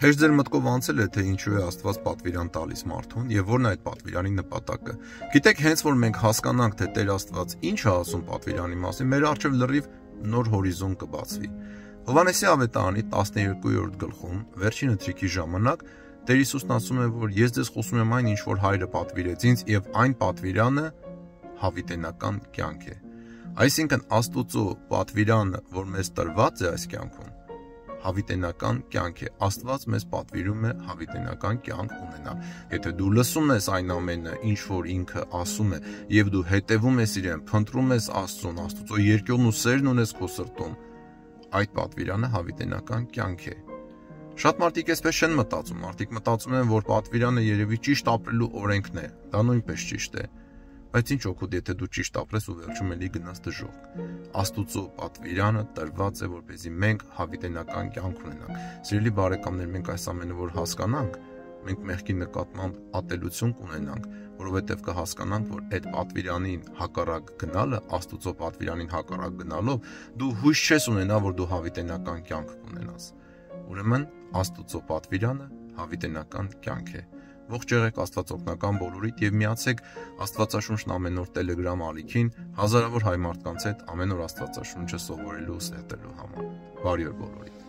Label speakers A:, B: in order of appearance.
A: Հեշտ ձեր մտքով անցել է, թե ինչու է Աստված պատվիրան տալիս մարդուն եւ որն է այդ պատվիրանի նպատակը։ Գիտեք, հենց որ մենք հասկանանք, թե Տեր Աստված ինչ է ասում պատվիրանի մասին, մեր առջև լրիվ նոր հորիզոն կբացվի։ Հովհաննեսի ավետարանի 12-րդ գլխում վերջին ընթրիքի ժամանակ Տեր Հիսուսն ասում է, որ ես ձեզ խոսում եմ այն, ինչ որ Հայրը պատվիրեց ինձ, եւ այն պատվիրանը հավիտենական կյանք է։ Այսինքն Աստուծո պատվիրանը, որ մեզ տրված է այս կյանքում, հավիտենական կյանք է։ Աստված մեզ պատվիրում է հավիտենական կյանք ունենալ։ Եթե դու լսում ես այն ամենը, ինչ որ ինքը ասում է, եւ դու հետևում ես իրեն, փնտրում ես Աստծուն, Աստուծո երկյունն ու սերն ունես քո սրտում, այդ պատվիրանը հավիտենական կյանք է։ Շատ մարդիկ այսպես չեն մտածում, մարդիկ մտածում են, որ պատվիրանը երևի ճիշտ ապրելու օրենքն է, դա նույնպես ճիշտ է, բայց ինչ օգուտ, եթե դու ճիշտ ապրես ու վերջում էլի գնաս դժոխք։ Աստուծո պատվիրանը տրված է, որպեսզի մենք հավիտենական կյանք ունենանք։ Սիրելի բարեկամներ, մենք այս ամենը որ հասկանանք, մենք մեղքի նկատմամբ ատելություն կունենանք, որովհետև կհասկանանք, որ այդ պատվիրանին հակառակ գնալը, Աստուծո պատվիրանին հակառակ գնալով, դու հույս չես ունենա, որ դու հավիտենական կյանք կունենաս։ Ուրեմն Աստուծո պատվիրանը հավիտենական կյանք է։ Ողջ եղեք Աստված օգնական բոլորիդ եւ միացեք Աստվածաշունչն ամեն օր Telegram ալիքին հազարավոր հայ մարդկանց հետ ամեն օր Աստվածաշունչը սովորելու ու սերտելու համար։ Բարի օր բոլորիդ։